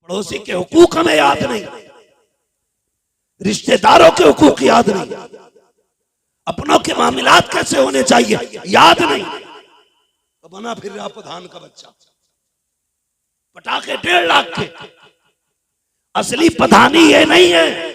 पड़ोसी के हुकूक हमें याद नहीं, रिश्तेदारों के हुकूक याद नहीं, अपनों के मामलात कैसे होने चाहिए याद नहीं, तो बना फिर रहा प्रधान का बच्चा। पटाखे 1.5 लाख के। असली प्रधानी ये नहीं है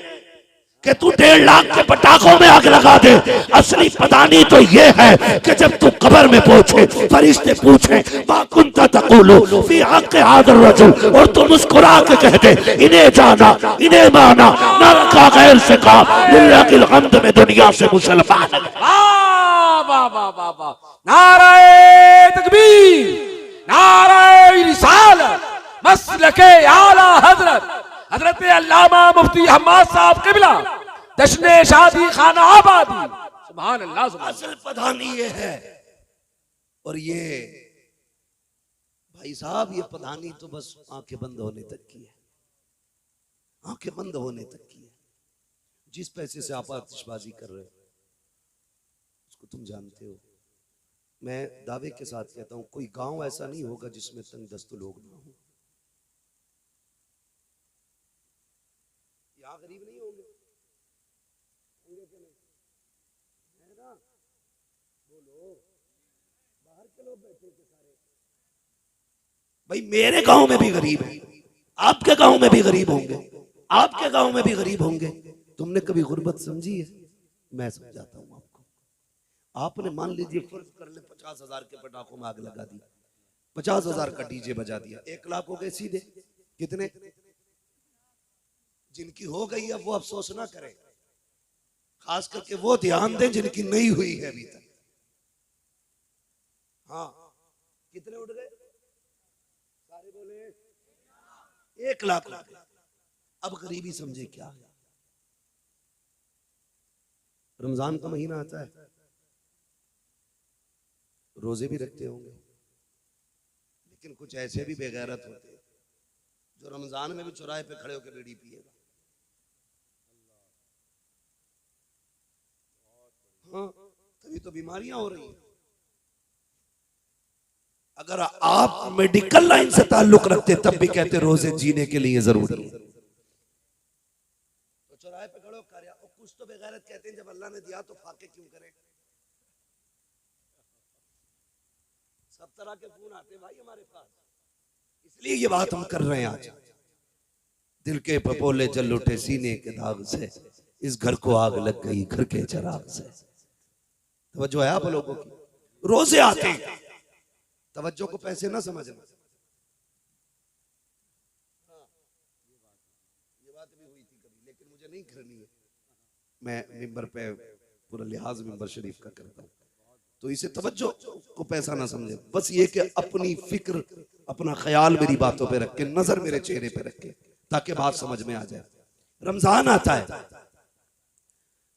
कि तू 1.5 लाख के पटाखों में आग लगा दे। असली प्रधानी तो ये है कि जब तू कब्र में पहुंचे फरिश्ते पूछे मा कुंता तक़ूलु फी हक़्क़ि हाज़ा रजुल, और तू मुस्कुरा के कह दे इन्हें जाना इन्हें माना ना रखा गैर से कहा लिल्लाहिल हम्द में दुनिया से मुसलमान। वाह वाह वाह वाह वाह, नारे तकबीर, नारे रिसालत, मसलके आला हजरत हजरत अल्लामा मुफ्ती हम्माद साहब किबला, जश्न शादी खाना आबादी। सुभान अल्लाह। असल प्रधानी ये है। और ये भाई साहब ये प्रधानी तो बस आंखें बंद होने तक की है, आंखें बंद होने तक की है। जिस पैसे से आप आतिशबाजी कर रहे हो उसको तुम जानते हो। मैं दावे के साथ कहता हूं कोई गांव ऐसा नहीं होगा जिसमें तंगदस्त लोग ना हो। यहाँ गरीब नहीं होंगे, होंगे कि नहीं? है ना? बोलो, बाहर के लोग बैठे थे सारे। भाई मेरे गांव में भी गरीब है, आपके गांव में भी गरीब होंगे, आपके गांव में भी गरीब होंगे। तुमने कभी गुर्बत समझी है? मैं समझाता हूं आपको। आपने मान लीजिए फर्ज कर ले 50,000 के पटाखों में आग लगा दी, 50,000 का डीजे बजा दिया, 1 लाख हो गए सीधे। कितने? जिनकी हो गई है वो अफसोस ना करें, खास करके वो ध्यान दें जिनकी नहीं हुई है अभी तक। हाँ, कितने उठ गए? सारे बोले 1 लाख उठ गए। अब गरीबी समझे क्या है? रमजान का महीना आता है, रोजे भी रखते होंगे, लेकिन कुछ ऐसे भी बेगैरत होते हैं जो रमजान में भी चौराहे पे खड़े होकर बीड़ी पिएगा। हाँ, तभी तो बीमारियां हो रही हैं। अगर आप मेडिकल लाइन से ताल्लुक रखते तब भी कहते रोजे जीने के लिए जरूरी है। तो चौराहे पे खड़े होकर कुछ तो बेगैरत कहते हैं, जब अल्लाह ने दिया तो फाके क्यों करें? सब तरह के फोन आते हैं भाई हमारे पास, इसलिए ये बात हम कर रहे हैं आज। दिल के पपोले जल उठे सीने के दाग से, इस घर को आग लग गई घर के चराग से। तवज्जो है आप लोगों की? रोजे आते हैं, तवज्जो को पैसे ना समझना। ये बात भी हुई थी कभी, लेकिन मुझे नहीं करनी है। मैं मिंबर पे पूरा लिहाज मिंबर शरीफ का करता हूँ, तो इसे तवज्जो को पैसा ना समझे। बस ये कि अपनी फिक्र अपना ख्याल मेरी बातों पे रख के, नजर मेरे चेहरे पे रख के, ताकि बात समझ में आ जाए। रमजान आता है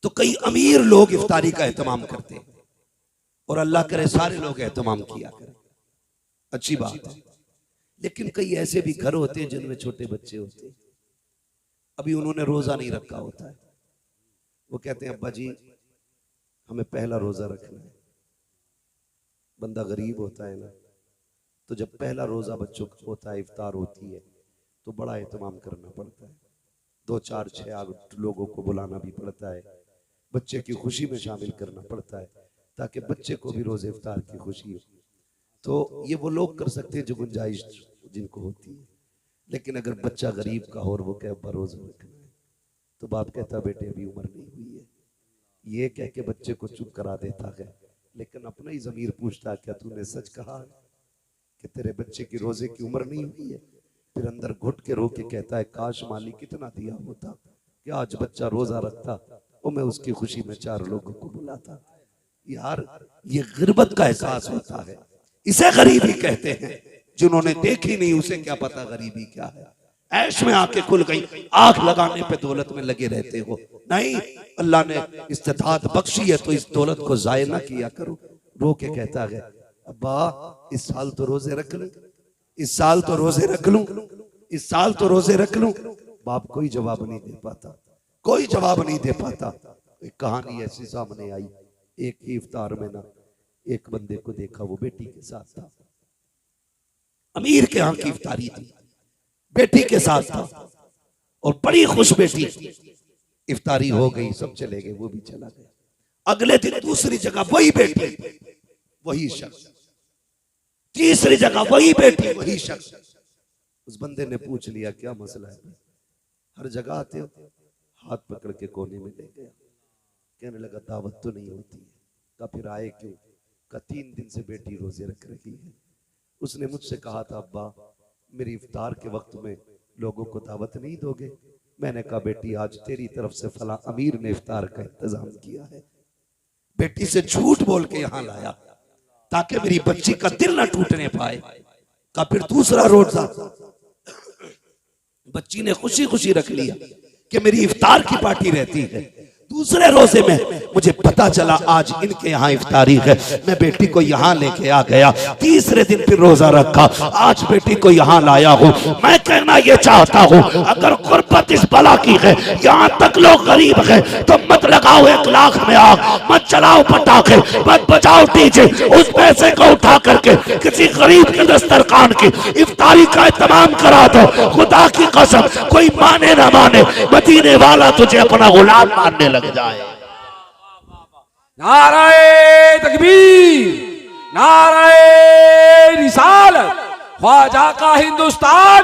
तो कई अमीर लोग इफ्तारी का एहतमाम करते हैं, और अल्लाह करे सारे लोग एहतमाम किया करें, अच्छी बात है। लेकिन कई ऐसे भी घर होते हैं जिनमें छोटे बच्चे होते हैं, अभी उन्होंने रोजा नहीं रखा होता है। वो कहते हैं अब्बा जी हमें पहला रोजा रखना है। बंदा गरीब होता है ना, तो जब पहला रोजा बच्चों का होता है, इफ्तार होती है, तो बड़ा एहतमाम करना पड़ता है। 2 4 6 लोगों को बुलाना भी पड़ता है, बच्चे की खुशी में शामिल करना पड़ता है, ताकि बच्चे को भी रोजे इफ्तार की खुशी हो। तो ये वो लोग कर सकते हैं जो गुंजाइश जिनको होती है। लेकिन अगर बच्चा गरीब का हो और वो कहे अब्बा रोजा रखना है, तो बाप कहता बेटे अभी उम्र नहीं हुई है। ये कह के बच्चे को चुप करा देता है, लेकिन अपना ही ज़मीर पूछता है क्या तूने सच कहा है कि तेरे बच्चे की रोजे की उम्र नहीं हुई है? फिर अंदर घुट के रो के कहता है काश मालिक कितना दिया होता कि आज बच्चा रोजा रखता और मैं उसकी खुशी में 4 लोगों को बुलाता। यार ये गिरबत का एहसास होता है, इसे गरीबी कहते हैं। जिन्होंने देखी नहीं उसे क्या पता गरीबी क्या है। ऐश में आके खुल गई, आंख लगाने पे दौलत में लगे रहते हो। नहीं, अल्लाह ने इस्तिताअत बख्शी है तो इस दौलत को जाया ना किया करो। रो के कहता है अब्बा इस साल तो रोजे रख लूं, इस साल तो रोजे रख लूं, इस साल तो रोजे रख लूं। बाप कोई जवाब नहीं दे पाता, कोई जवाब नहीं दे पाता। एक कहानी ऐसी सामने आई, एक ही इफ्तार में ना एक बंदे को देखा, वो बेटी के साथ था, अमीर के यहाँ की इफ्तारी थी। बेटी के साथ था और बड़ी खुश बेटी। इफ्तारी हो गई, सब चले गए, वो भी चला गया। अगले दिन दूसरी जगह वही बेटी, वही शख्स, तीसरी जगह वही बेटी, वही शख्स। उस बंदे ने पूछ लिया क्या मसला है, हर जगह आते हो? हाथ पकड़ के कोने में ले गया। कहने लगा दावत तो नहीं होती है। कहा फिर आए क्यों? कहा 3 दिन से बेटी रोजे रख रही है। उसने मुझसे कहा था अब्बा मेरी इफ्तार के वक्त में लोगों को दावत नहीं दोगे? मैंने कहा बेटी आज तेरी तरफ से फला अमीर ने इफ्तार का इंतजाम किया है। बेटी से झूठ बोल के यहां लाया ताकि मेरी बच्ची का दिल ना टूटने पाए। का फिर दूसरा रोजा बच्ची ने खुशी खुशी रख लिया कि मेरी इफ्तार की पार्टी रहती है। दूसरे रोजे में मुझे पता चला आज इनके यहाँ इफ्तारी है, मैं बेटी को यहाँ लेके आ गया। तीसरे दिन फिर रोजा रखा, आज बेटी को यहाँ लाया हूँ। मैं कहना ये चाहता हूँ अगर गुर्बत इस बला की है, यहाँ तक लोग गरीब है, तो मत लगाओ 1 लाख में आग, मत चलाओ पटाखे, मत बजाओ डीजे। उस पैसे को उठा करके किसी गरीब के दस्तरखान की इफ्तारी का इंतजाम करा दो। खुदा की कसम कोई माने ना माने, मदीने वाला तुझे अपना गुलाम मानने लग जाए। नाराए तकबीर, नाराए रिसालत, ख्वाजा का हिंदुस्तान,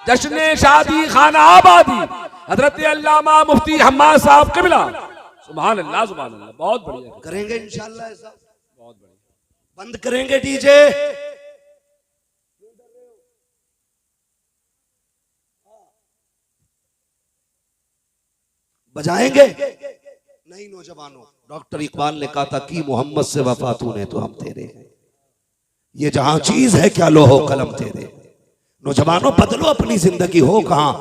जश्न शादी खाना आबादी, हजरत अल्लामा मुफ्ती हम्माद साहब क़िबला। सुभान अल्लाह, सुभान अल्लाह। बहुत बढ़िया करेंगे इंशाल्लाह ऐसा, बहुत बढ़िया। बंद करेंगे डीजे, बजाएंगे नहीं। नौजवानों, डॉक्टर इकबाल ने कहा था कि मोहम्मद से वफा तूने तो हम तेरे हैं, ये जहां चीज है क्या लोहो कलम तेरे। नौजवानों बदलो अपनी जिंदगी, हो कहां।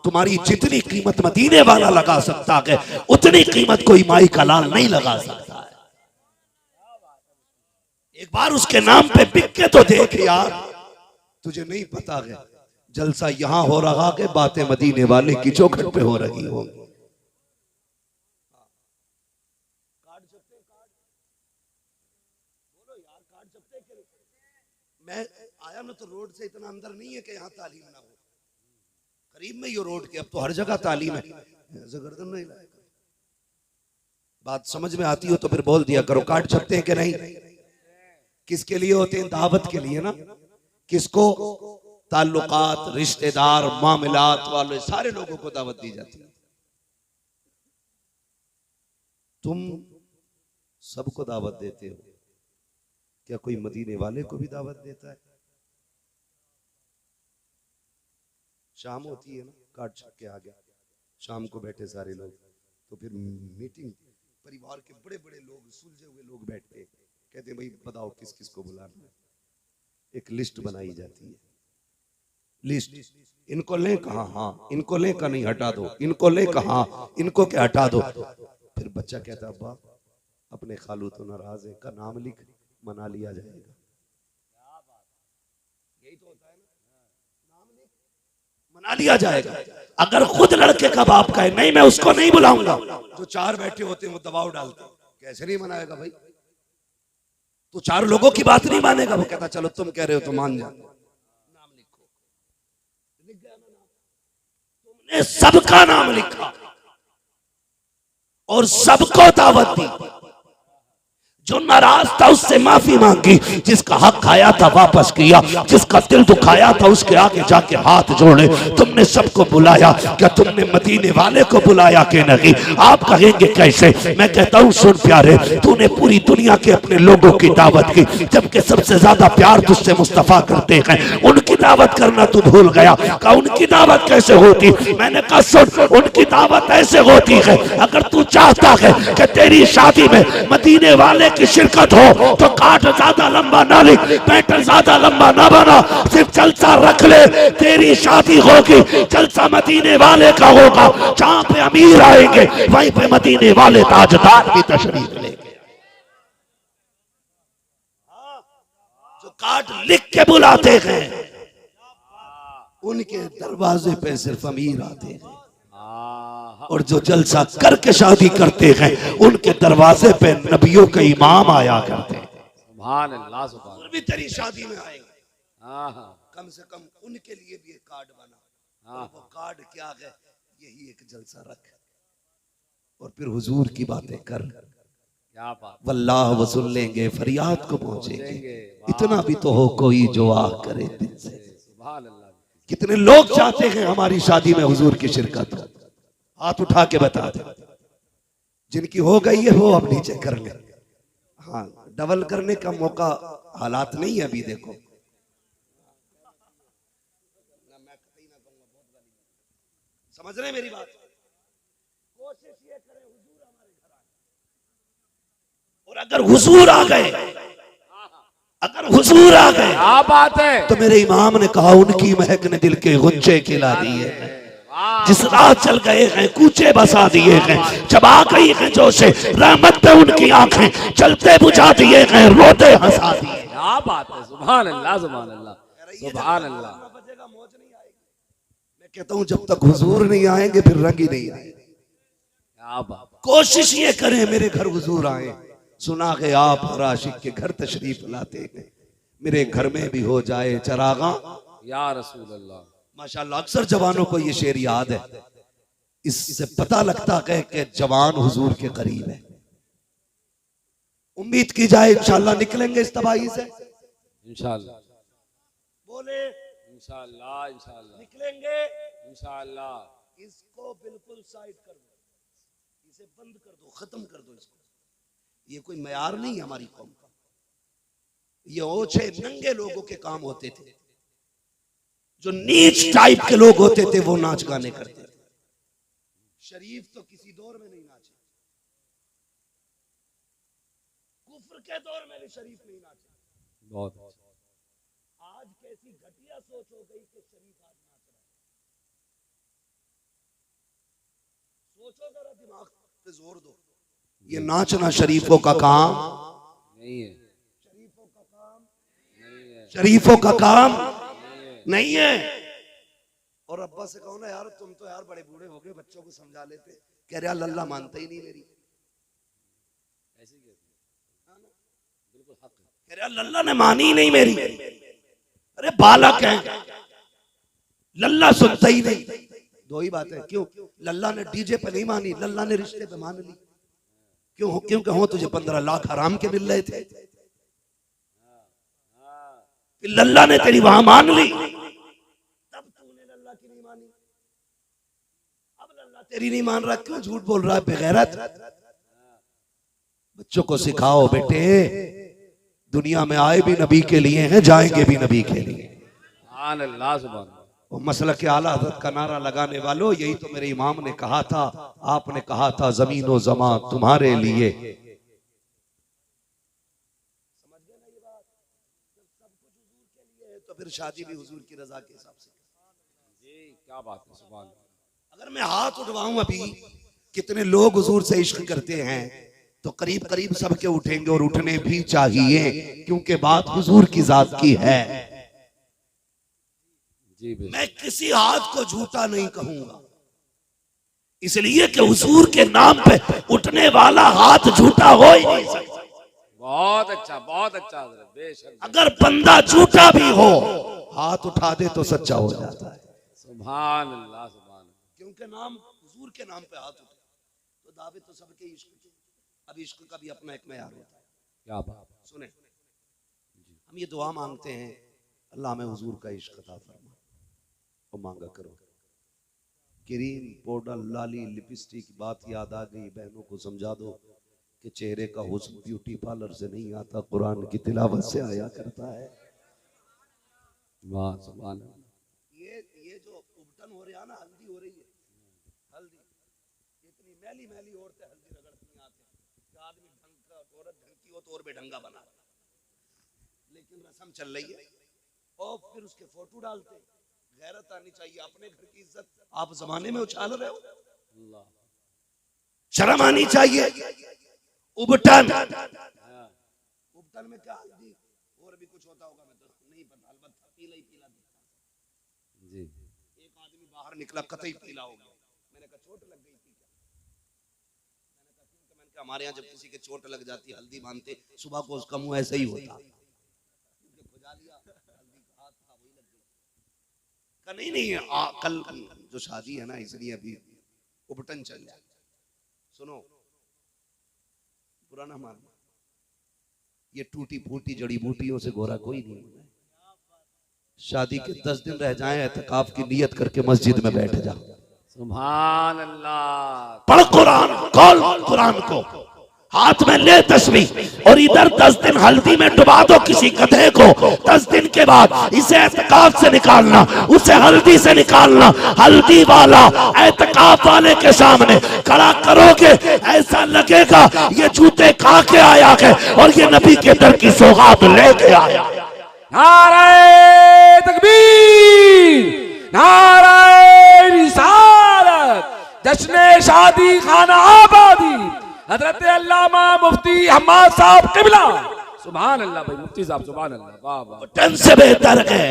तुम्हारी जितनी कीमत मदीने वाला लगा सकता है उतनी कीमत कोई माई का लाल नहीं लगा सकता है। एक बार उसके नाम पे बिक के तो देख यार। तुझे नहीं पता है जलसा यहां हो रहा है, बातें मदीने वाले की चौखट पे हो रही होंगी। मैं आया ना तो रोड से इतना अंदर नहीं है कि यहाँ तालीम ना हो, करीब में ये रोड के, अब तो हर जगह तालीम है। गर्दन नहीं लाएगा, बात समझ में आती हो तो फिर बोल दिया करो। काट सकते हैं कि नहीं? किसके लिए होते हैं? दावत के लिए ना। किसको? ताल्लुकात, रिश्तेदार, मामलात वाले सारे लोगों को दावत दी जाती है। तुम सबको दावत देते हो, क्या कोई मदीने वाले को भी दावत देता है? शाम होती है ना, काट छक के आ गया, शाम को बैठे सारे लोग, तो फिर मीटिंग, परिवार के बड़े बड़े लोग, सुलझे हुए लोग बैठते, कहते भाई बताओ किस किस को बुलाना है। एक लिस्ट बनाई जाती है, लिस्ट, इनको ले कहा, हाँ इनको ले का नहीं हटा दो, इनको ले कहा, इनको क्या हटा दो। फिर बच्चा कहता अब्बा अपने खालू तो नाराज है, का नाम लिख, मना लिया जाएगा। यही तो होता है ना, नाम लिख मना लिया जाएगा। अगर खुद लड़के का बाप कहे नहीं मैं उसको नहीं बुलाऊंगा, जो 4 बैठे होते हैं वो दबाव डालते हैं, कैसे नहीं मनाएगा भाई? तो 4 लोगों की बात नहीं मानेगा। वो कहता चलो तुम कह रहे हो तो मान जा, नाम लिखो। लिख गया ना नाम, तुमने सबका नाम लिखा और सबको दावत दी। जो नाराज था उससे माफी मांगी, जिसका हक खाया था वापस किया, जिसका दिल दुखाया था उसके आगे जाके हाथ जोड़े। तुमने सबको बुलाया, क्या तुमने मदीने वाले को बुलाया कि नहीं? आप कहेंगे कैसे? मैं कहता हूँ सुन प्यारे, तूने पूरी दुनिया के अपने लोगों की दावत की, जबकि सबसे ज्यादा प्यार तुझसे मुस्तफा करते हैं, उनकी दावत करना तू भूल गया। का उनकी दावत कैसे होती? मैंने कहा सुन, उनकी दावत ऐसे होती है, अगर तू चाहता है कि तेरी शादी में मदीने वाले की शिरकत हो तो काट ज्यादा लंबा ना लिख, पैटर्न ज्यादा लंबा ना बना, सिर्फ जलसा रख ले। तेरी शादी होगी, जलसा मदीने वाले का होगा। जहां पे अमीर आएंगे वहीं पे मदीने वाले ताजदार भी तशरीफ लेंगे। जो काट लिख के बुलाते हैं उनके दरवाजे पे सिर्फ अमीर आते हैं, और जो जलसा करके शादी करते हैं उनके दरवाजे पे नबियों के इमाम आया करते हैं। सुभान अल्लाह, सुभान भी तेरी शादी में आएंगे, अल्लाह। कम से कम उनके लिए भी एक कार्ड बना, हाँ। वो कार्ड क्या है, यही एक जलसा रख और फिर हुजूर की बातें कर, क्या बात। वल्लाह वसूल लेंगे, फरियाद को पहुंचेंगे। पहुंचेंगे। इतना भी तो हो कोई जो आ करे दिल से। सुभान अल्लाह। कितने लोग चाहते हैं हमारी शादी में हुजूर की शिरकत हो, हाथ उठा के बता दे। जिनकी हो गई है वो अब नीचे कर ले। हाँ, डबल करने का मौका हालात नहीं है अभी। देखो समझ रहे हैं मेरी बात? कोशिश ये करें हुजूर हमारे घर आए, और अगर हुजूर आ गए, अगर हुजूर आ गए, क्या बात है। तो मेरे इमाम ने कहा उनकी महक ने दिल के गुंजे खिला दिए हैं। जिस राह चल गए हैं कूचे बसा दिए हैं, जब आ गई हैं जो से रहमत पे उनकी आंखें, चलते बुझा दिए हैं, रोते हंसा दिए। क्या बात है। सुभान अल्लाह, सुभान अल्लाह, सुभान अल्लाह। मैं कहता हूं जब तक हुजूर नहीं आएंगे फिर रंग ही नहीं आएंगे। क्या बात। कोशिश ये करें मेरे घर हुजूर आए। सुना है आप हर आशिक के घर तशरीफ लाते हैं, मेरे घर में भी हो जाए चरागा या रसूल अल्लाह। माशाल्लाह। अक्सर जवानों को ये शेर याद है, इससे पता लगता है कि जवान हुजूर के करीब है। उम्मीद की जाए इंशाल्लाह निकलेंगे इस तबाही से, इंशाल्लाह। बोले इंशाल्लाह, इंशाल्लाह निकलेंगे इंशाल्लाह। इसको बिल्कुल साइड कर दो, इसे बंद कर दो, खत्म कर दो इसको। ये कोई मयार नहीं है हमारी कौम का। ये ओछे नंगे लोगों के काम होते थे, जो नीच टाइप के लोग होते थे वो नाच गाने करते थे। शरीफ तो किसी दौर में नहीं नाचे, कुफ्र के दौर में भी शरीफ नहीं नाचे। बहुत आज कैसी घटिया सोच हो गई कि शरीफ आज नाच रहा है। सोचो जरा, दिमाग पे जोर दो। ये नाचना शरीफों का काम नहीं है, शरीफों का काम नहीं है, शरीफों का काम नहीं है। और अब्बा से कहो ना यार, तुम तो यार बड़े बूढ़े हो गए, बच्चों को समझा लेते। कह रहा लल्ला मानता ही नहीं मेरी। ऐसे ही बिल्कुल हक है। कह रहा लल्ला ने मानी ही नहीं मेरी। अरे बालक है, लल्ला सुनता ही नहीं। दो ही बात है, क्यों लल्ला ने डीजे पे नहीं मानी, लल्ला ने रिश्ते पे मान ली। क्यों? क्योंकि हो तुझे 15 लाख हराम के मिल रहे थे, फिर लल्ला ने तेरी वहां मान ली, तब तूने लल्ला की नहीं मानी। अब लल्ला तेरी नहीं मान रहा, क्यों झूठ बोल रहा है बेगैरत? बच्चों को सिखाओ बेटे, दुनिया में आए भी नबी के लिए हैं, जाएंगे भी नबी के लिए। सुभान अल्लाह, सुभान। वो मसलक आला हज़रत का नारा लगाने वालों, यही तो मेरे इमाम ने कहा था। आपने कहा था जमीन व ज़मा तुम्हारे लिए। समझ गए ना ये बात? सब कुछ हुजूर के लिए है तो फिर शादी भी हुजूर की रजा के हिसाब से। जी क्या बात है। सुभान। अगर मैं हाथ उठवाऊं अभी, कितने लोग हुजूर से इश्क करते हैं, तो करीब करीब सबके उठेंगे, और उठने भी चाहिए, क्योंकि बात हुजूर की जात की है। जी मैं किसी हाथ को झूठा नहीं कहूंगा, इसलिए कि हुजूर के नाम पे उठने वाला हाथ झूठा हो ही नहीं सकता। बहुत अच्छा, बहुत अच्छा हज़रत, बेशक। अगर बंदा झूठा भी हो, हाथ उठा दे तो सच्चा हो जाता है। सुभान अल्लाह, सुभान। क्योंकि नाम हुजूर के नाम पे हाथ उठे तो दावे तो सबके इश्क के। अब इश्क का भी अपना एक मयार होता है। क्या बात। सुने, हम ये दुआ मांगते हैं, अल्लाह में हुजूर का इश्क अता फरमा। और मांगा करो, क्रीम पाउडर लाली लिपस्टिक बात याद आ गई, बहनों को समझा दो कि चेहरे का हुस्न ब्यूटी पार्लर से नहीं आता, कुरान की तिलावत से आया करता है। वाह, सुभान। ये जो उबटन हो रहा है ना, हल्दी हो रही है, हल्दी इतनी मैली मैली औरतें हल्दी रगड़ती आते हैं कि आदमी ढंग का, औरत ढंग की हो तो और बेढंगा बना, लेकिन रस्म चल रही है। और फिर उसके फोटो डालते। गैरत आनी चाहिए, अपने घर की इज्जत आप जमाने में उछाल रहे हो, शर्म आनी चाहिए। उबटन, उबटन में क्या हल्दी और भी कुछ होता होगा, मैं तो नहीं पता, अलबत्ता पीला ही पीला दिखता जी। एक आदमी बाहर निकला कतई पीला हो गया। मैंने कहा चोट लग गई थी क्या? मैंने कहा हमारे यहाँ जब किसी के चोट लग जाती हल्दी बांधते, सुबह को उसका मुंह ऐसे ही होता, खुजा लिया, हल्दी का हाथ था वही लग गई। नहीं नहीं कल जो शादी है ना इसलिए अभी उपटन चल जाए। सुनो पुराना मान, ये टूटी फूटी जड़ी बूटियों से गोरा कोई नहीं होना। शादी के 10 दिन रह जाएं, एतकाफ की नियत करके मस्जिद में बैठ जा। सुभान अल्लाह। पढ़ कुरान, खोल कुरान को, हाथ में ले तस्बीह और इधर 10 दिन हल्दी में डुबा दो किसी गधे को। 10 दिन के बाद इसे एतकाफ से निकालना, उसे हल्दी से निकालना। हल्दी वाला एतकाफ वाले के सामने खड़ा करोगे, ऐसा लगेगा ये जूते खा के आया है और ये नबी के दर की सौगात लेके आया। नारे तकबीर, नारे रिसालत, जश्न शादी खाना आबादी, हजरत अल्लामा मुफ्ती हम्माद साहब किबला। सुभान अल्लाह भाई मुफ्ती साहब, सुभान अल्लाह। वाह वाह। टन से बेहतर है,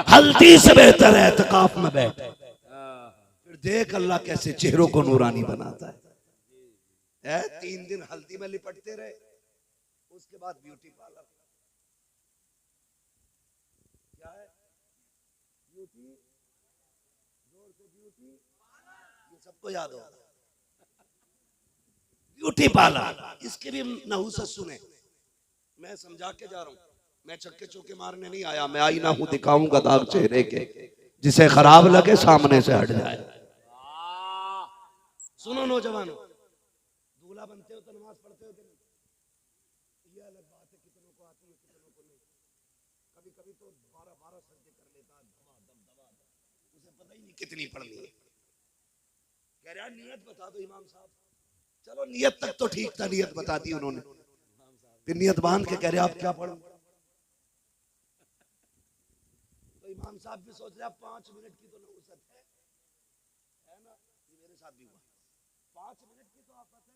हल्दी से बेहतर है एतकाफ में बैठ। फिर देख अल्लाह कैसे चेहरों को नूरानी बनाता है। 3 दिन हल्दी में लिपटते रहे, उसके बाद ब्यूटी पार्लर। क्या है ब्यूटी? जोर से ब्यूटी, ये सबको याद होगा। ब्यूटी पार्लर, इसके भी नहुसत सुने। मैं समझा के जा रहा हूं, मैं छक्के चौके मारने नहीं आया। मैं आईना हूं, दिखाऊंगा दाग चेहरे के, जिसे खराब लगे सामने से हट जाए। सुनो नौजवानों, दूल्हा बनते हो तो नमाज पढ़ते हो कि नहीं? ये अलग बात है, कितनों को आती है कितनों को नहीं। कभी कभी तो 12 सजदे कर लेता है, दबा उसे पता ही नहीं कितनी पढ़नी है। कह रहा नियत बता दो इमाम साहब। चलो नियत तक तो ठीक था, नियत बता दी उन्होंने। फिर नियत बांध के कह रहे आप क्या पढ़ो? तो इमाम साहब भी सोच रहे 5 मिनट की तो नहुसत है ना? ये मेरे साथ भी हुआ। 5 मिनट की तो आफत है।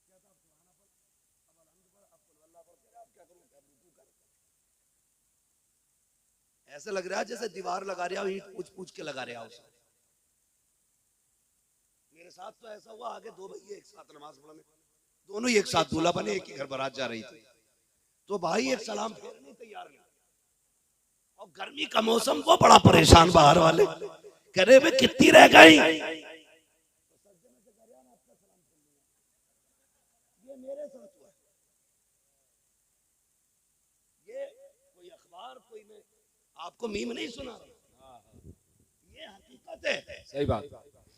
क्या था सुभान अल्लाह, अब अलहम्दुलिल्लाह, अब कुल अल्लाह पर कह रहा आप क्या करूं, क्या रुकू कर। ऐसा लग रहा है जैसे दीवार लगा रहा हो, ईंट पूछ के लगा रहा हो। मेरे साथ तो ऐसा हुआ, आगे 2 भैया एक साथ नमाज पढ़ने, दोनों ही एक साथ दूल्हा बने, एक ही घर बारात जा रही थी। तो भाई एक सलाम फेरने तैयार नहीं, और गर्मी का मौसम, वो बड़ा परेशान बाहर वाले, कह रहे वे कितनी रह गई। ये मेरे साथ हुआ, ये कोई अखबार कोई मैं आपको मीम नहीं सुना रहा, ये हकीकत है। सही बात।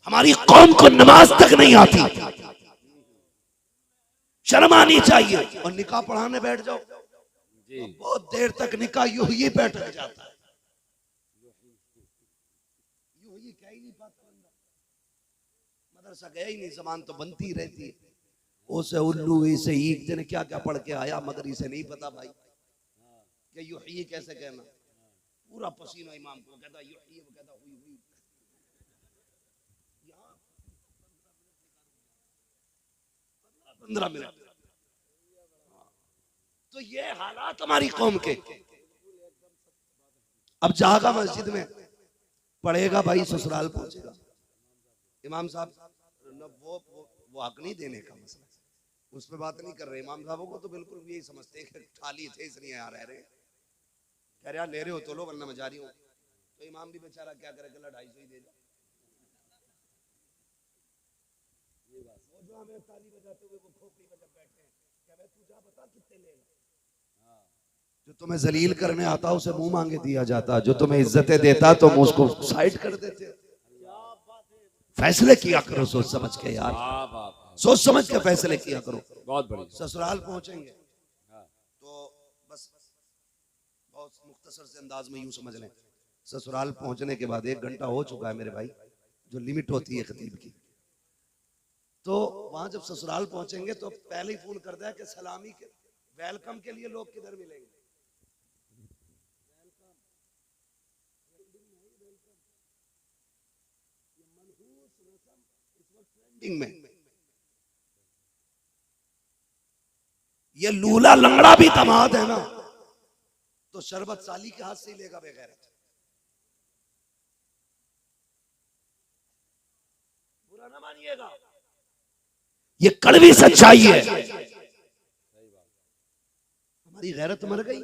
हमारी कौम को नमाज तक नहीं आती, शर्म आनी चाहिए। और निकाह पढ़ाने बैठ जाओ तो बहुत देर तक निकाह यूं ही बैठ जाता है, यूं ही कह ही नहीं पाता बंदा। मदरसा गया ही नहीं, जबान तो बनती रहती है। उसे उल्लू इसे ईक ने क्या क्या पढ़ के आया, मगर इसे नहीं पता भाई कि यूं ही कैसे कहना। पूरा पसीना इमाम को कहता यूं ही, वो कहता हुई हुई। 15 मिनट। तो ये हालात हमारी कौम के। अब जागा मस्जिद में पढ़ेगा भाई, ससुराल पहुंचेगा। इमाम साहब वो हक नहीं देने का मसला, उस पर बात नहीं कर रहे। इमाम साहबों को तो बिल्कुल यही समझते हैं कि खाली थे इसलिए यहाँ रह रहे। कह रहे ले रहे हो तो लो, वरना मैं जा रही हूँ। तो इमाम भी बेचारा क्या करे, 250 ही दे दे। जो हमें ताली बजाते हुए वो खोपड़ी में जब बैठे हैं, क्या मैं तू जा बता कितने लेगा। जो तुम्हें जलील करने आता उसे मुंह मांगे दिया जाता, जो तुम्हें इज्जतें देता तो मुंह उसको साइड कर देते। फैसले किया करो सोच समझ के यार, सोच समझ के फैसले किया करो। बहुत बड़ी। ससुराल पहुंचेंगे तो बस बहुत मुख्तसर से अंदाज में यूं समझ लें, ससुराल पहुंचने के बाद 1 घंटा हो चुका है मेरे भाई, जो लिमिट होती है खतीब की। तो वहां जब ससुराल पहुंचेंगे तो पहले ही फोन करता है कि सलामी के वेलकम के लिए लोग किधर मिलेंगे। में ये लूला लंगड़ा भी दामाद है ना, तो शरबत साली के हाथ से ही लेगा बगैर। बुरा ना मानिएगा, ये कड़वी सच्चाई है। हमारी गैरत मर गई।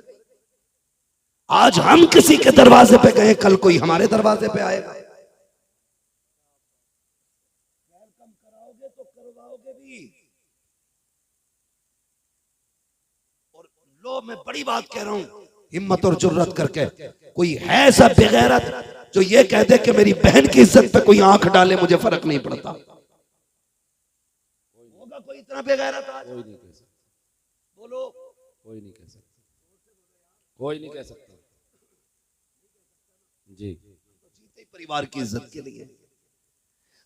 आज हम किसी के दरवाजे पे गए, कल कोई हमारे दरवाजे पे आएगा। वेलकम कराओगे तो करवाओगे भी। और लो, मैं बड़ी बात कह रहा हूं, हिम्मत और जुर्रत करके कोई है ऐसा बेगैरत जो ये कह दे कि मेरी बहन की इज्जत पे कोई आंख डाले मुझे फर्क नहीं पड़ता? होगा कोई इतना बेगैरत आज? कोई नहीं कह सकता, बोलो। कोई नहीं कह सकता, कोई नहीं कह सकता जी। जीते परिवार की इज्जत के लिए,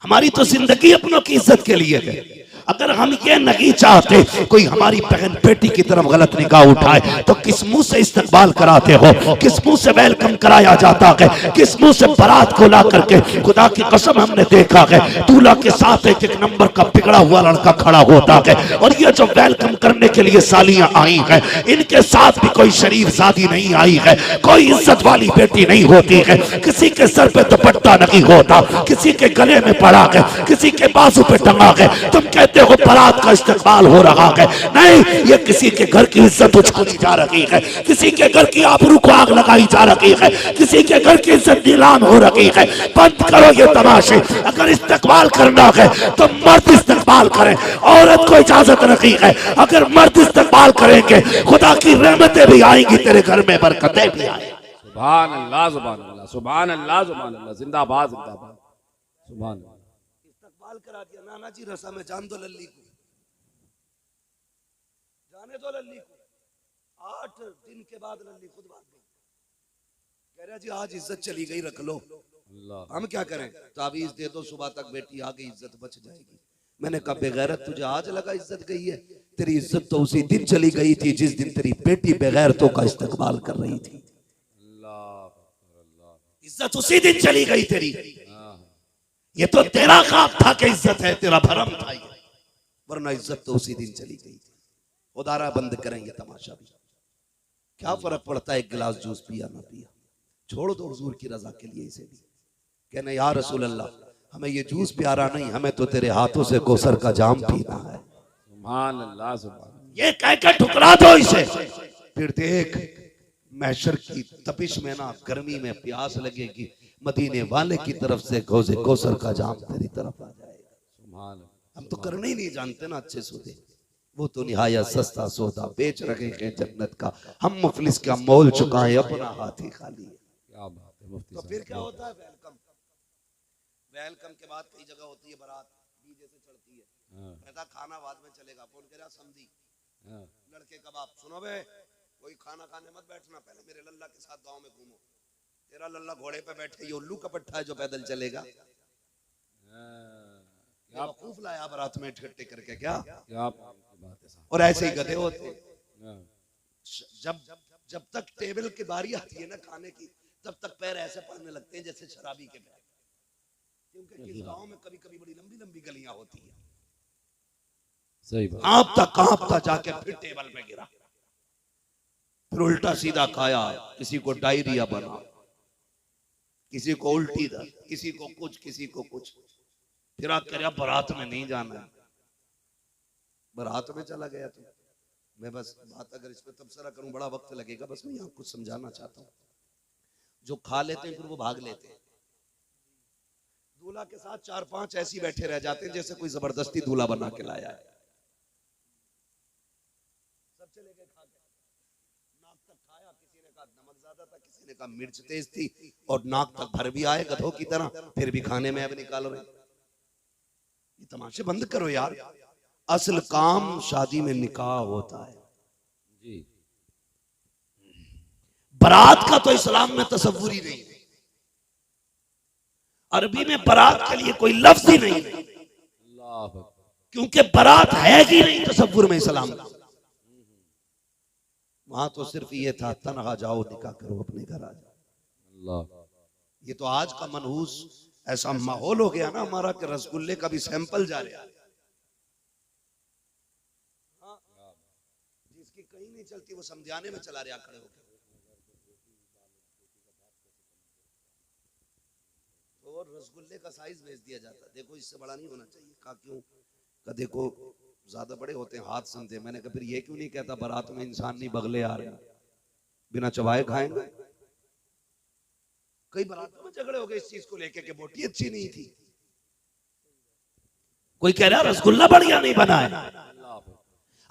हमारी तो जिंदगी अपनों की इज्जत के लिए है। अगर हम ये नहीं चाहते कोई हमारी बहन बेटी की तरफ गलत निगाह उठाए तो किस मुंह से इस्तकबाल कराते हो, किस मुंह से वेलकम कराया जाता है, किस मुंह से बारात को ला करके? खुदा की कसम हमने देखा है दूल्हा के साथ एक एक नंबर का बिगड़ा हुआ लड़का खड़ा होता है, और ये जो वेलकम करने के लिए सालियां आई है, इनके साथ भी कोई शरीफ शादी नहीं आई है, कोई इज्जत वाली बेटी नहीं होती है, किसी के सर पे दुपट्टा नहीं होता, किसी के गले में पड़ा है, किसी के बाजू पे टंगा है। तुम कहते हो बारात का इस्तेमाल हो रहा है, नहीं, ये किसी के घर की इज्जत उछाली जा रही है, किसी के घर की आबरू को आग लगाई जा रही है, किसी के घर की इज्जत नीलाम हो रही है। बंद करो ये तमाशे। अगर इस्तेमाल करना है तो मर्द इस्तेमाल करें, औरत को इजाजत नहीं है। अगर मर्द इस्तेमाल करेंगे खुदा की रहमतें भी आएंगी, तेरे घर में बरकतें भी आएंगी। सुभान अल्लाह, सुभान अल्लाह, सुभान अल्लाह, सुभान अल्लाह, जिंदाबाद जिंदाबाद, सुभान अल्लाह। इस्तकबाल करा दिया नाना जी रसा में, जान दो लल्ली को, जाने दो लल्ली को। 8 दिन के बाद लल्ली खुद भाग गई, कह रहा जी आज इज्जत चली गई, रख लो। अल्लाह, हम क्या करें? ताबीज दे दो, सुबह तक बेटी आ गई, इज्जत बच जाएगी। मैंने कहा बेगैरत, तुझे आज लगा इज्जत गई है? तेरी इज्जत तो उसी दिन चली गई थी जिस दिन तेरी बेटी बेगैरतों का इस्तकबाल कर रही थी। इज्जत उसी दिन चली गई तेरी। ये तो तेरा ख्वाब था कि इज्जत है, तेरा भरम था ये, वरना इज्जत तो उसी दिन चली गई थी। उदारा बंद करेंगे तमाशा भी, क्या फर्क पड़ता है एक गिलास जूस पिया ना पिया, छोड़ दो हुजूर की रजा के लिए इसे भी। कहने या रसूल अल्लाह, हमें ये जूस प्यारा नहीं, हमें तो तेरे हाथों से कौसर का जाम पीना है। सुभान अल्लाह, सुभान, ये कह के ठुकरा दो इसे। फिर देख महशर की तपिश में ना, गर्मी में प्यास लगेगी, मदीने वाले की तरफ से गौज़े कौसर का जाम तेरी तरफ आ जाएगा। सुभान। हम तो करने ही नहीं जानते ना अच्छे सौदे, वो तो निहायत सस्ता सौदा बेच रहे हैं जन्नत का, हम मुफलिस का मोल चुकाएं, अपना हाथ ही खाली है। क्या बात है मुफ्ती तो साहब। फिर क्या होता है? वेलकम, वेलकम के बाद कई जगह होती है बारात, डीजे से चढ़ती है, कहता खाना बाद में चलेगा। कौन कह रहा? समझी लड़के कबाब। सुनो बे, कोई खाना खाने मत बैठना, पहले मेरे लल्ला के साथ गांव में घूमो। तेरा लल्ला घोड़े पे बैठे, ये उल्लू का पट्टा है जो पैदल चलेगा। क्या वकूफ लाया बारात में इकट्ठे करके, क्या क्या बात है साहब। और ऐसे ही गधे होते। जब जब तक टेबल की बारी आती है ना खाने की, तब तक पैर ऐसे पड़ने लगते हैं जैसे शराबी के पैर, क्योंकि किस गांव में कभी कभी बड़ी लंबी लंबी गलियां होती है। सही बात। कांपता जाके फिर टेबल पे गिरा, फिर उल्टा सीधा खाया, किसी को डायरिया बना, किसी को उल्टी दर्द, किसी को कुछ, किसी को कुछ। फिर आप कह रहे बारात में नहीं जाना है, बारात में चला गया। तो मैं बस बात अगर इस पे तबसरा करूं बड़ा वक्त लगेगा, बस मैं यहाँ कुछ समझाना चाहता हूँ। जो खा लेते हैं फिर वो भाग लेते हैं, दूल्हा के साथ 4-5 ऐसी बैठे रह जाते हैं जैसे कोई जबरदस्ती दूल्हा बना के लाया है। सब चले गए खा के, नाक तक खाया, किसी ने कहा नमक ज्यादा था, किसी ने कहा मिर्च तेज थी, और नाक तक भर भी आए गधों की तरह, फिर भी खाने में अब निकाल रहे। ये तमाशे बंद करो यार, असल काम शादी में निकाह होता है जी। बारात का तो इस्लाम में तसव्वुर ही नहीं है, अरबी में बारात के लिए कोई लफ्ज ही नहीं है, क्योंकि बारात है ही नहीं तसव्वुर में इस्लाम का। वहां तो सिर्फ ये था तनहा जाओ निकाह करो अपने घर आ जाओ। ये तो आज का मनहूस ऐसा माहौल हो गया ना हमारा कि रसगुल्ले का भी सैंपल जा रहा है। जिसकी कहीं नहीं चलती वो समझाने में चला रहा खड़े होकर, तो रसगुल्ले का साइज भेज दिया जाता, देखो इससे बड़ा नहीं होना चाहिए। कहा क्यों? कहा देखो ज्यादा बड़े होते हैं हाथ समझे। मैंने कहा फिर ये क्यों नहीं कहता बारात में इंसान नहीं बगले आ रहे, बिना चबाए खाएंगे? कई बारातों में झगड़े हो गए इस चीज को लेके कि बोटी अच्छी नहीं थी, कोई कह रहा रसगुल्ला बढ़िया नहीं बना है।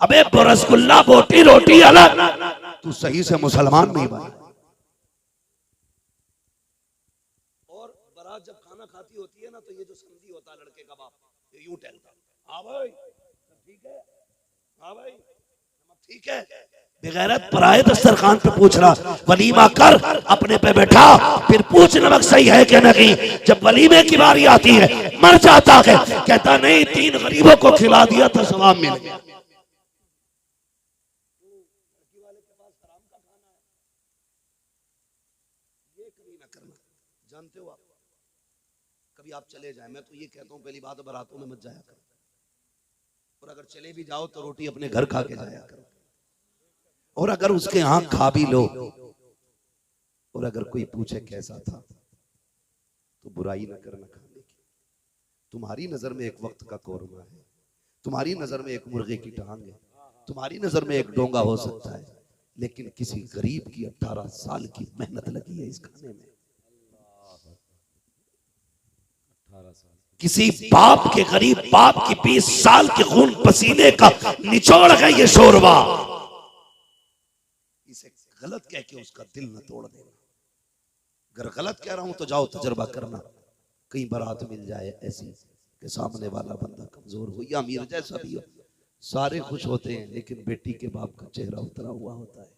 अबे रसगुल्ला बोटी रोटी अलग, तू सही से मुसलमान नहीं बना। और बारात जब खाना खाती होती है ना, तो ये जो समधी होता है लड़के का बाप, ये यूं टहलता, हाँ भाई ठीक है, हाँ भाई ठीक है। बेगैरत पराए दस्तरखान पे पूछ रहा वलीमा कर, अपने पे बैठा, फिर पूछ नमक सही है कि नहीं। जब वलीमे की बारी आती है मर जाता है, कहता नहीं 3 गरीबों को खिला दिया तो सवाब मिल गया। जानते हो आप, कभी आप चले जाए, मैं तो ये कहता हूँ पहली बात बारातों में मत जाया करो, और अगर चले भी जाओ तो रोटी अपने घर खा के जाया करो। और अगर उसके यहां खा भी लो, और अगर कोई पूछे कैसा था, तो बुराई ना करना खाने की। तुम्हारी नजर में एक वक्त का कौरमा है, तुम्हारी नजर में एक मुर्गे की टांग है, तुम्हारी नजर में एक डोंगा हो सकता है, लेकिन किसी गरीब की 18 साल की मेहनत लगी है इस खाने में। किसी बाप के, गरीब बाप की 20 साल के खून पसीने का निचोड़ है ये शोरबा। इसे गलत कह के उसका दिल न तोड़ देना। अगर गलत कह रहा हूं तो जाओ तजर्बा करना, कहीं बारात मिल जाए ऐसी कि सामने वाला बंदा कमजोर हो या अमीर जैसा भी हो, सारे खुश होते हैं, लेकिन बेटी के बाप का चेहरा उतरा हुआ होता है।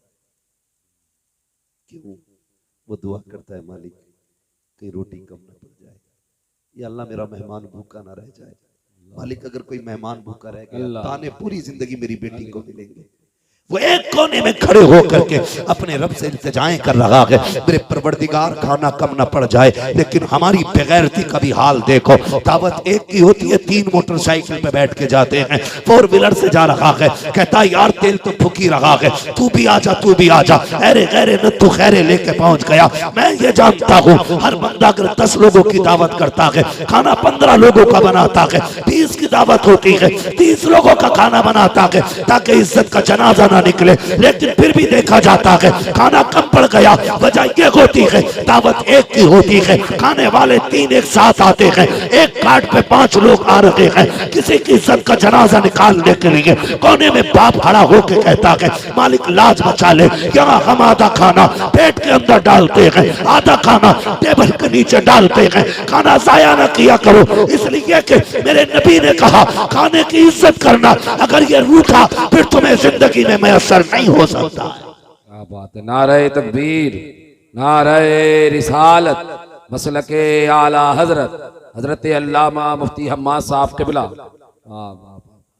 क्यों? वो दुआ करता है मालिक कहीं रोटी कम न पड़ जाए, या अल्लाह मेरा मेहमान भूखा ना रह जाए। मालिक अगर कोई मेहमान भूखा रह गया, ताने पूरी जिंदगी मेरी बेटी को मिलेंगे। वो एक कोने में खड़े होकर के अपने रब से इल्तिजाएं कर रहा है, मेरे परवरदिगार खाना कम ना पड़ जाए। लेकिन हमारी बेगैरती का भी हाल देखो, दावत एक की होती है, 3 मोटरसाइकिल पे बैठ के जाते हैं, 4 व्हीलर से जा रहा है, कहता है यार तेल तो फूक ही रहा है, तू भी आजा तू भी आजा। अरे गैरे न तू खैरे लेके पहुंच गया। मैं ये जानता हूँ हर बंदा अगर 10 लोगों की दावत करता है, खाना 15 लोगों का बनाता है, 20 की दावत होती है 30 लोगों का खाना बनाता है, ताकि इज्जत का जनाजा ना निकले। लेकिन फिर भी देखा जाता है खाना कम पड़ गया। वजह ये होती है दावत एक की होती है, खाने वाले 3 एक साथ आते हैं, एक कार्ड पे 5 लोग आ रहे हैं। किसी की इज्जत का जनाजा निकालने के लिए कोने में बाप खड़ा होकर कहता है मालिक लाज बचा ले। यहाँ हम आधा खाना पेट के अंदर डालते हैं, आधा खाना टेबल के नीचे डालते हैं। खाना जाया न किया करो, इसलिए कि मेरे नबी ने कहा खाने की इज्जत करना, अगर ये रूठा फिर तुम्हें जिंदगी में मैसर नहीं हो सकता। क्या बात है। नारे तकबीर, नारे रिसालत, मसलके आला हजरत हजरत अल्लामा मुफ्ती हम्माद साहब क़िबला।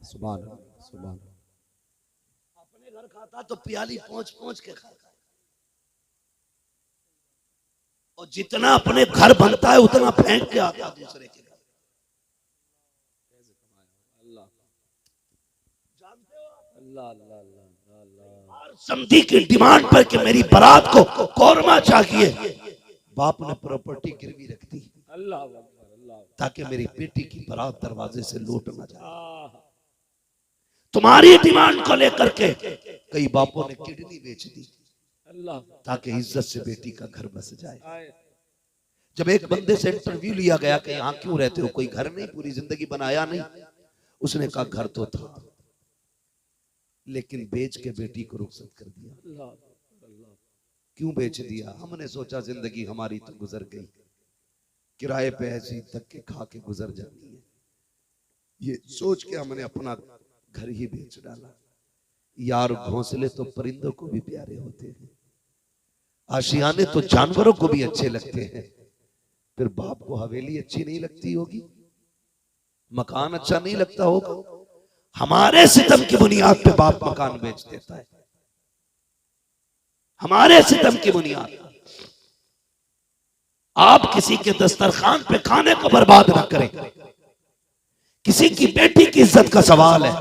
सुभान सुभान। अपने घर खाता तो प्याली पहुंच पहुंच के खाता, और जितना अपने घर बनता है उतना फेंक के आता दूसरे के घर। जानते हो अल्लाह अल्लाह समधी की डिमांड पर कि मेरी बारात को कौरमा चाहिए, बाप ने प्रॉपर्टी गिरवी रख दी ताकि मेरी बेटी की बारात दरवाजे से लौट ना जाए। तुम्हारी डिमांड को लेकर के कई बापों ने किडनी बेच दी ताकि इज्जत से बेटी का घर बस जाए। जब एक बंदे से इंटरव्यू लिया गया कि यहाँ क्यों रहते हो, कोई घर नहीं, पूरी जिंदगी बनाया नहीं, उसने कहा घर तो था लेकिन बेच के बेटी को रुखसत कर दिया। क्यों बेच दिया? हमने सोचा जिंदगी हमारी तो गुजर गई, किराए पे ऐसी तक के खा के गुजर जाती है, ये सोच के हमने अपना घर ही बेच डाला। यार घोंसले तो परिंदों को भी प्यारे होते हैं, आशियाने तो जानवरों को भी अच्छे लगते हैं, फिर बाप को हवेली अच्छी नहीं लगती होगी, मकान अच्छा नहीं लगता होगा। हमारे सितम की बुनियाद पे बाप मकान बेच देता है, हमारे सितम की बुनियाद। आप किसी के दस्तरखान पे खाने को बर्बाद ना करें। किसी की बेटी की इज्जत का सवाल है,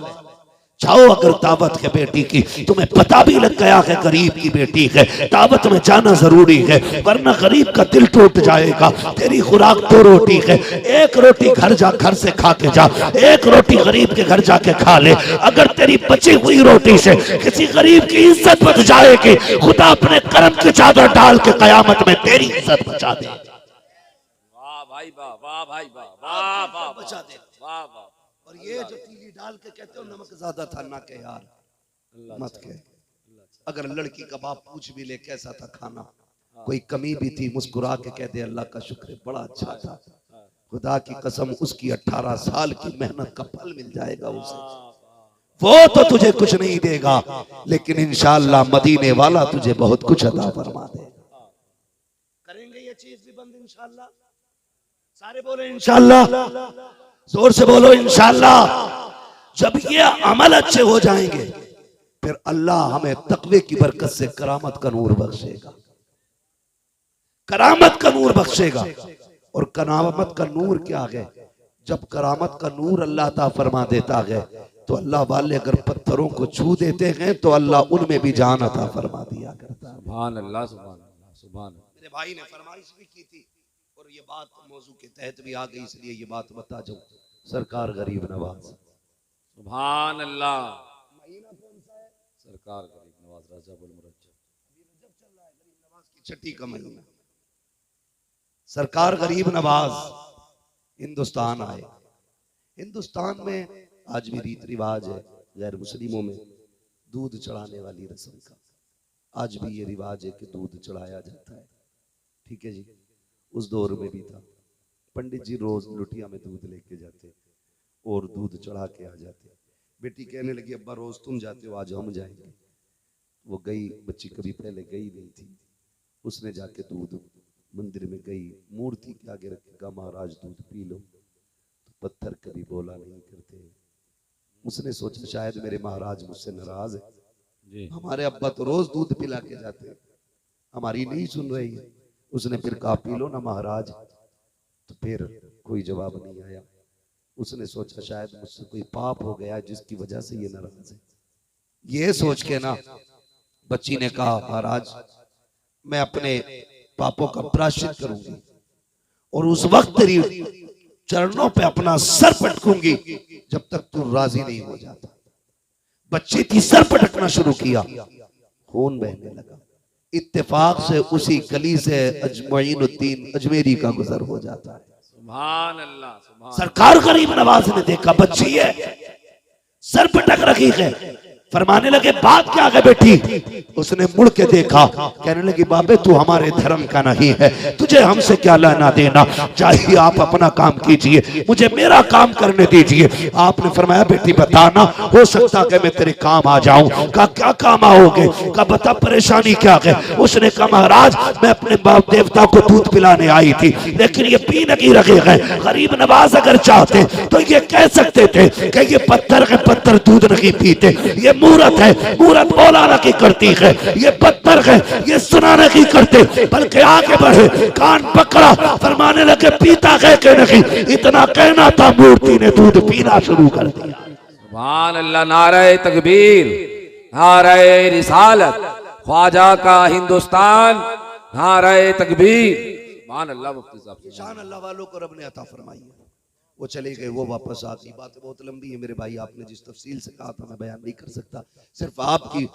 जाओ अगर दावत है बेटी की, तुम्हें पता भी लग गया है गरीब की बेटी है, दावत में जाना जरूरी है, वरना गरीब का दिल टूट जाएगा। तेरी खुराक 2 रोटी है, 1 रोटी घर से खा के जा, 1 रोटी गरीब के घर जाके खा ले। अगर तेरी बची हुई रोटी से किसी गरीब की इज्जत बच जाएगी, खुदा अपने करम की चादर डाल के कयामत में तेरी इज्जत बचा दे। वाह भाई वाह, वाह भाई वाह, वाह वाह बचा दे। वाह वाह। और ये जो तीली डाल के कहते हो नमक ज्यादा था ना के यार, मत कह। अगर लड़की का बाप पूछ भी ले कैसा था खाना, कोई कमी भी थी, मुस्कुरा के कह दे अल्लाह का शुक्र है बड़ा अच्छा था। खुदा की कसम उसकी 18 साल की मेहनत का फल मिल जाएगा उसे। वो तो तुझे कुछ नहीं देगा, लेकिन इंशाअल्लाह मदीने वाला तुझे बहुत कुछ अता फरमा देगा। करेंगे ये चीज भी बंद इंशाअल्लाह। सारे बोले इंशाअल्लाह, जोर से बोलो इंशाअल्लाह। जब ये अमल अच्छे हो जाएंगे, फिर अल्लाह हमें तकवे की बरकत से करामत का नूर बख्शेगा, करामत का नूर बख्शेगा। और करामत का नूर क्या है? जब करामत का नूर अल्लाह अता फरमा देता है, तो अल्लाह वाले अगर पत्थरों को छू देते हैं तो अल्लाह उनमें भी जान अता फरमा दिया करता है। सुभान अल्लाह, सुभान अल्लाह, सुभान। मेरे भाई ने फरमाइश भी की थी और ये बात मौजू के तहत भी आ गई, इसलिए ये बात बता जाऊं। सरकार गरीब नवाज, सुभान अल्लाह। महीना कौन सा है? सरकार गरीब नवाज रजब उल मुरज्जब चल रहा है, गरीब नवाज की छठी का महीना। सरकार गरीब नवाज हिंदुस्तान आए। हिंदुस्तान में आज भी रीत रिवाज है गैर मुस्लिमों में दूध चढ़ाने वाली रस्म का। आज भी ये रिवाज है कि दूध चढ़ाया जाता है, ठीक है जी। उस दौर में भी था, पंडित जी रोज लुटिया में दूध लेके जाते और दूध चढ़ा के आ जाते। बेटी कहने लगी अब्बा रोज तुम जाते हो, आज हम जाएंगे। वो गई, बच्ची कभी पहले गई नहीं थी। उसने जाके दूध मंदिर में गई, मूर्ति के आगे रखेगा महाराज दूध पी लो, तो पत्थर कभी बोला नहीं करते। उसने सोचा शायद मेरे महाराज मुझसे नाराज है, हमारे अब्बा तो रोज दूध पिला के जाते हैं, हमारी नहीं सुन रही है। उसने फिर कहा पी लो ना महाराज, तो फिर कोई जवाब नहीं आया। उसने सोचा शायद मुझसे कोई पाप हो गया जिसकी वजह से ये नाराज है। ये सोच के ना बच्ची ने कहा महाराज मैं अपने पापों का प्रायश्चित करूंगी और उस वक्त तेरी चरणों पे अपना सर पटकूंगी जब तक तू राजी नहीं हो जाता। बच्ची थी, सर पटकना शुरू किया, खून बहने लगा। इत्तेफाक से उसी गली से अजमईनुद्दीन अजमेरी का गुजर हो जाता है। सुभान अल्लाह, सुभान। सरकार गरीब नवाज ने देखा बच्ची है, सर पटक रखी है, फरमाने लगे बात क्या है बेटी? उसने मुड़ के देखा, कहने लगी बाबे तू हमारे धर्म का नहीं है, तुझे हमसे क्या लेना देना, चाहिए आप अपना काम कीजिए, मुझे मेरा काम करने दीजिए। आपने फरमाया बेटी बताना, हो सकता है मैं तेरे काम आ जाऊं। कहा क्या काम आओगे? कहा बता परेशानी क्या है? उसने कहा महाराज मैं अपने बाप देवता को दूध पिलाने आई थी, लेकिन ये पी नहीं रखे गए। गरीब नवाज अगर चाहते तो ये कह सकते थे कि ये पत्थर के पत्थर दूध नहीं पीते, ये मूरत है, मूरत बोलाना की करती है, ये पत्थर है, ये सुनाने की करते। बल्कि आगे बढ़े, कान पकड़ा, फरमाने लगे पीता है कि नहीं? इतना कहना था, मूर्ति ने दूध पीना शुरू कर दिया। सुभान अल्लाह, नारे तकबीर, नारे रिसालत, ख्वाजा का हिंदुस्तान, नारे तकबीर। सुभान अल्लाह। मुफ्ती साहब शान अल्लाह वालों को रब ने अता फरमाई है। वो चले गए, वो वापस आ गई। बात बहुत लंबी है मेरे भाई, आपने जिस तफसील से कहा था मैं बयान नहीं कर सकता, सिर्फ आपकी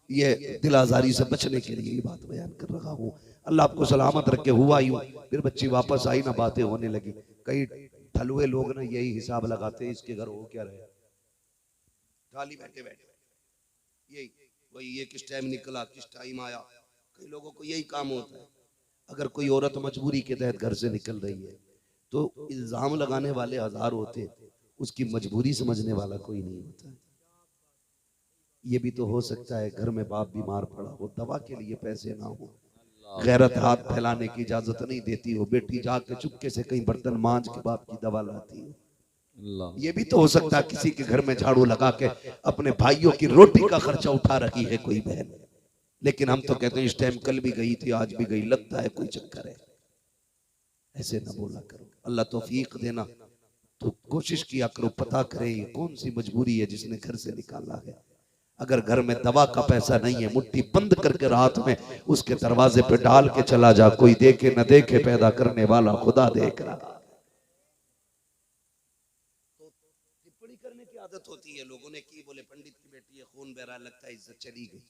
ये दिल आजारी से बचने के लिए ये बात बयान कर रहा हूँ। अल्लाह आपको सलामत रखे। हुआ यूं, फिर बच्ची वापस आई ना, बातें होने लगी। कई ठलुए लोग ना यही हिसाब लगाते हैं इसके घर हो क्या रहे, खाली बैठे बैठे यही वही, ये किस टाइम निकला किस टाइम आया। कई लोगों को यही काम होता है। अगर कोई औरत मजबूरी के तहत घर से निकल रही है तो इल्जाम लगाने वाले 1000 होते, उसकी मजबूरी समझने वाला कोई नहीं होता। ये भी तो हो सकता है घर में बाप बीमार पड़ा हो, दवा के लिए पैसे ना हो, गैरत हाथ फैलाने की इजाजत नहीं देती हो, बेटी जाके चुपके से कहीं बर्तन मांज के बाप की दवा लाती हो। ये भी तो हो सकता है किसी के घर में झाड़ू लगा के अपने भाइयों की रोटी का खर्चा उठा रही है कोई बहन। लेकिन हम तो कहते हैं इस टाइम कल भी गई थी आज भी गई, लगता है कोई चक्कर है। ऐसे ना बोला करो, अल्लाह तौफीक देना। तो कोशिश किया करो, पता करें ये कौन सी मजबूरी है जिसने घर से निकाला है। अगर घर में दवा का पैसा नहीं है, मुट्ठी बंद करके रात में उसके दरवाजे पे डाल के चला जा, कोई देखे न देखे, पैदा करने वाला खुदा देख रहा। तो टिप्पणी करने की आदत होती है, लोगों ने की, बोले पंडित की बेटी है, खून बह रहा, लगता है इज्जत चली गई।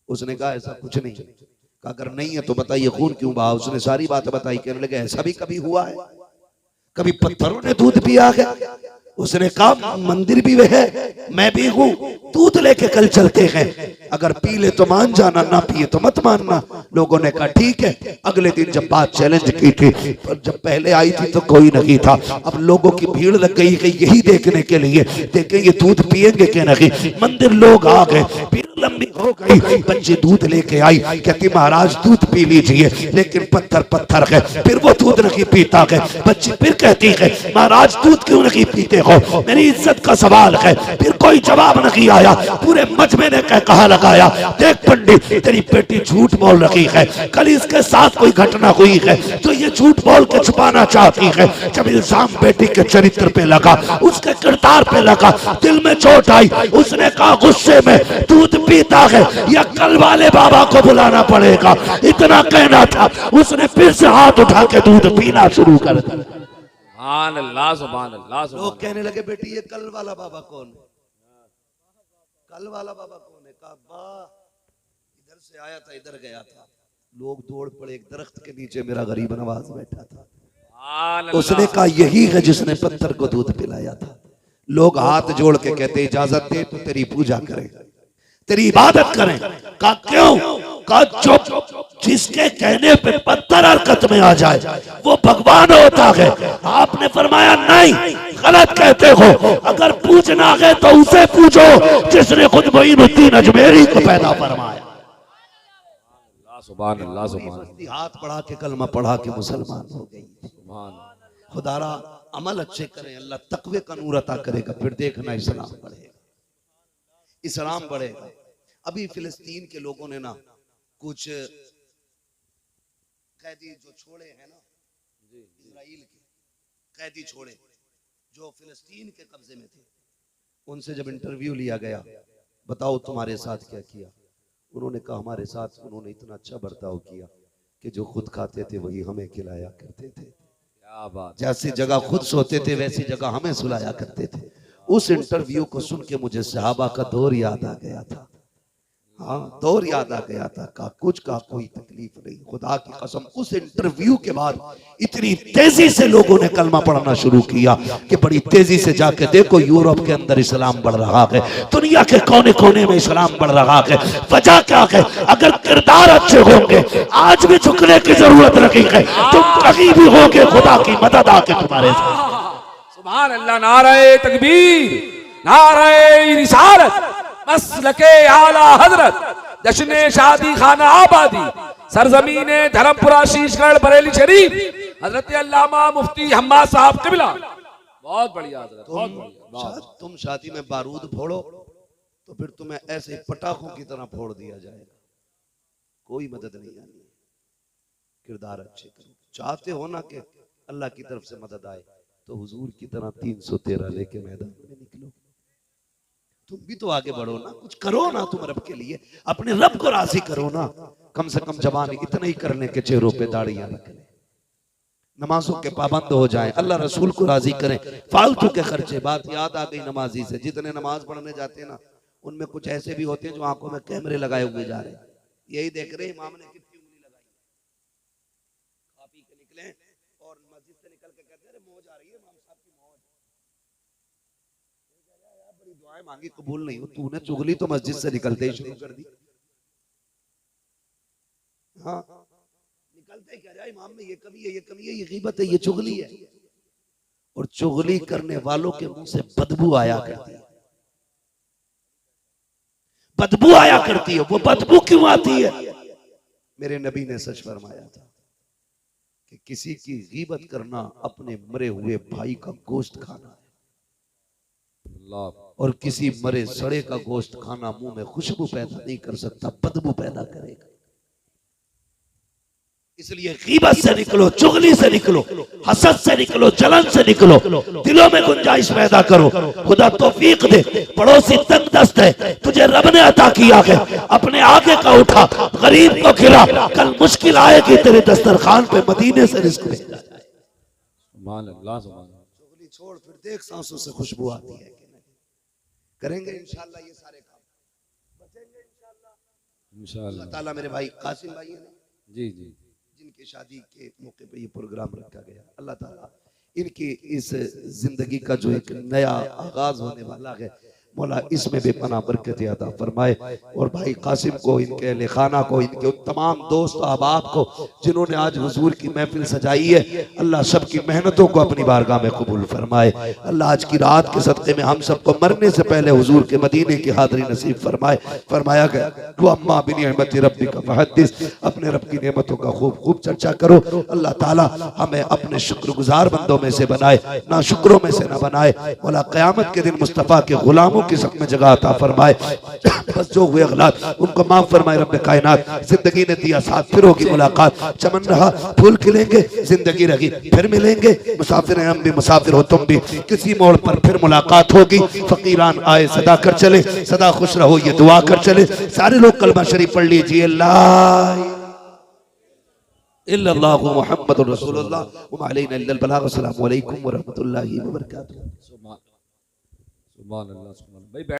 उसने कहा ऐसा कुछ नहीं। कहा अगर नहीं है तो बताइए खून क्यों बहा। उसने सारी बात बताई। कहने लगे ऐसा भी कभी हुआ है, कभी पत्थरों ने दूध पिया है? उसने कहा मंदिर भी वह है, मैं भी हूं, दूध लेके कल चलते हैं, अगर पी ले तो मान जाना, ना पिए तो मत मानना। लोगों ने कहा ठीक है। अगले दिन जब बात चैलेंज की थी, पर जब पहले आई थी तो कोई नहीं था। अब लोगों की भीड़ लग गई कि यही देखने के लिए, देखें ये दूध पिएंगे कि नहीं। मंदिर लोग आ गए, भीड़ लंबी हो गई। बच्चे दूध लेके आई, कहती महाराज दूध पी लीजिए, लेकिन पत्थर पत्थर है। फिर वो दूध नहीं पीता है। बच्ची फिर कहती है महाराज दूध क्यों नहीं पीते हो, मेरी इज्जत का सवाल है। फिर कोई जवाब नहीं आया। पूरे मजमे ने कहा लगाया, देख पंडित तेरी बेटी झूठ बोल रही है, कल इसके साथ कोई घटना हुई है तो ये झूठ बोल के छुपाना चाहती है। जब इल्जाम बेटी के चरित्र पे लगा, उसके किरदार पे लगा, दिल में चोट आई। उसने कहा गुस्से में दूध पीता है या कल वाले बाबा को बुलाना पड़ेगा। इतना कहना था, उसने फिर से हाथ उठा के दूध पीना शुरू कर दिया। सुभान अल्लाह, सुभान अल्लाह। लोग कहने लगे बेटी ये कल वाला बाबा कौन है, कल वाला बाबा कौन है? कहा वाह, इधर से आया था इधर गया था। लोग दौड़ पड़े, एक दरख्त के नीचे मेरा गरीब नवाज बैठा था। उसने कहा यही है जिसने पत्थर को दूध पिलाया था। लोग हाथ जोड़ के कहते इजाजत दे तो तेरी पूजा करें, तेरी इबादत करें। कहा क्यों? कहा जो जिसके कहने पे पत्थर हरकत में आ जाए वो भगवान होता है। आपने फरमाया नहीं, गलत कहते हो। अगर पूछना है तो उसे पूछो जिसने खुद मोइनुद्दीन अजमेरी को पैदा फरमाया। सुभान अल्लाह, सुभान अल्लाह। हाथ बढ़ा के कलमा पढ़ा के मुसलमान हो गई। सुभान खुदारा अमल अच्छे करें, अल्लाह तकवे का नूर अता करेगा, फिर देखना इस्लाम बढ़ेगा, इस्लाम बढ़ेगा। अभी फिलिस्तीन के लोगों ने ना कुछ कैदी जो छोड़े हैं ना, इजराइल के कैदी छोड़े जो फिलिस्तीन के कब्जे में थे, उनसे जब इंटरव्यू लिया गया, बताओ तुम्हारे साथ क्या किया? उन्होंने कहा हमारे साथ उन्होंने इतना अच्छा बर्ताव किया कि जो खुद खाते थे वही हमें खिलाया करते थे। क्या बात। जैसी जगह खुद सोते थे वैसी जगह हमें सुलाया करते थे। उस इंटरव्यू को सुन के मुझे सहाबा का दौर याद आ गया था। हाँ, दौर याद आ गया था। कुछ का कोई तकलीफ नहीं, खुदा की कसम। उस इंटरव्यू के बाद इतनी तेजी से लोगों ने कलमा पढ़ना शुरू किया कि बड़ी तेजी से जाके देखो यूरोप के अंदर इस्लाम बढ़ रहा है, दुनिया के कोने कोने में इस्लाम बढ़ रहा है। वजह क्या है? अगर किरदार अच्छे होंगे, आज भी झुकने की जरूरत नहीं है, तुम कहीं भी होगे खुदा की मदद आके तुम्हारे साथ। सुभान अल्लाह। नारे तकबीर, नारे रिसालत, मसलके आला हजरत, जश्न शादी खाना आबादी, सरजमीने धर्मपुरा शीशगढ़ बरेली शरीफ, हजरत अल्लामा मुफ्ती हम्मा साहब किबला। बहुत बढ़िया हजरत, बहुत बढ़िया। तुम शादी में बारूद फोड़ो तो फिर तुम्हें ऐसे पटाखों की तरह फोड़ दिया जाएगा, कोई मदद नहीं आनी। किरदार अच्छे करो। चाहते हो ना कि अल्लाह की तरफ से मदद आए तो हुजूर की तरह 313 लेके मैदान में निकलो। तुम भी तो आगे बढ़ो ना, कुछ करो ना तुम रब के लिए, अपने रब को राजी करो ना। कम से कम जवान इतना ही करने के चेहरों पे दाढ़ियां निकले, नमाजों के पाबंद हो जाएं, अल्लाह रसूल को राजी करें, फालतू के खर्चे। बात याद आ गई नमाजी से, जितने नमाज पढ़ने जाते हैं ना उनमें कुछ ऐसे भी होते हैं जो आंखों में कैमरे लगाए हुए जा रहे हैं। यही देख रहे इमाम ने कितनी उंगली लगाई, खा पी के निकले और मस्जिद से निकल के कहते हैं मौज आ रही है इमाम साहब की, मौज। बड़ी दुआएं मांगी, कबूल नहीं हो। तूने चुगली तो मस्जिद से निकलते ही शुरू कर दी। हाँ, निकलते कह रहा इमाम में ये कमी है, ये कमी है, ये गीबत है, ये चुगली है। और चुगली करने वालों के मुंह से बदबू आया करती है, बदबू आया करती है। वो बदबू क्यों आती है? मेरे नबी ने सच फरमाया था कि किसी की गीबत करना अपने मरे हुए भाई का गोश्त खाना है, और किसी मरे सड़े का गोश्त खाना मुंह में खुशबू पैदा नहीं कर सकता, बदबू पैदा करेगा। इसलिए गीबत से निकलो, चुगली से निकलो, हसद से निकलो, जलन से निकलो, दिलों में गुंजाइश पैदा करो। खुदा तौफीक दे। पड़ोसी तंग दस्त है, तुझे रब ने अता किया है, अपने आगे का उठा, गरीब को खिला। कल मुश्किल आएगी तेरे दस्तरखान पे, मदीने से रिस्क भेजा जाए। सुभान अल्लाह, सुभान अल्लाह। चुगली छोड़, फिर देख सांसों से खुशबू आती है कि नहीं। करेंगे इंशाल्लाह ये सारे काम, बचेंगे इंशाल्लाह। इंशाअल्लाह अल्लाह ताला मेरे भाई कासिम भाई है ना, जी जी जिनकी शादी के मौके पे ये प्रोग्राम रखा गया, अल्लाह ताला इनकी इस जिंदगी का जो एक नया आगाज होने वाला है, मौला इसमें भी पनाह बरकत अता फरमाए। और भाई कासिम को, इनके अहले खाना को, इनके उन तमाम दोस्त अहबाब को जिन्होंने आज हुजूर की महफिल सजाई है, अल्लाह सबकी मेहनतों को अपनी बारगाह में कबूल फरमाए। अल्लाह आज की रात के सदक़े में हम सबको मरने से पहले हुजूर के मदीने की हाज़िरी नसीब फरमाए। फरमाया गया वो अम्मा बिनिअमति रब्बिका फहद्दिस, अपने रब की नेमतों का खूब खूब चर्चा करो। अल्लाह ताला हमें अपने शुक्रगुजार बंदों में से बनाए, ना शुक्रों में से ना बनाए। मौला क़यामत के दिन मुस्तफ़ा के गुलामों की सब में जगह अता फरमाए। बस जो हुए गलत उनको माफ फरमाए रब्बे कायनात। जिंदगी ने दिया साथ, फिर होगी मुलाकात। चमन रहा फूल खिलेंगे, जिंदगी रही फिर मिलेंगे। मुसाफिर हैं हम भी, मुसाफिर हो तुम भी, किसी मोड़ पर फिर मुलाकात होगी। फकीरान आए सदा कर चले, सदा खुश रहो ये दुआ कर चले। सारे लोग कलमा शरीफ पढ़ लीजिए, ला इल्लल्लाहु मुहम्मदुर रसूलुल्लाह व मा अलैना इल्लल बलाग। अस्सलामु अलैकुम व रहमतुल्लाहि व बरकातहू। सुभान अल्लाह, सुभान अल्लाह। भाई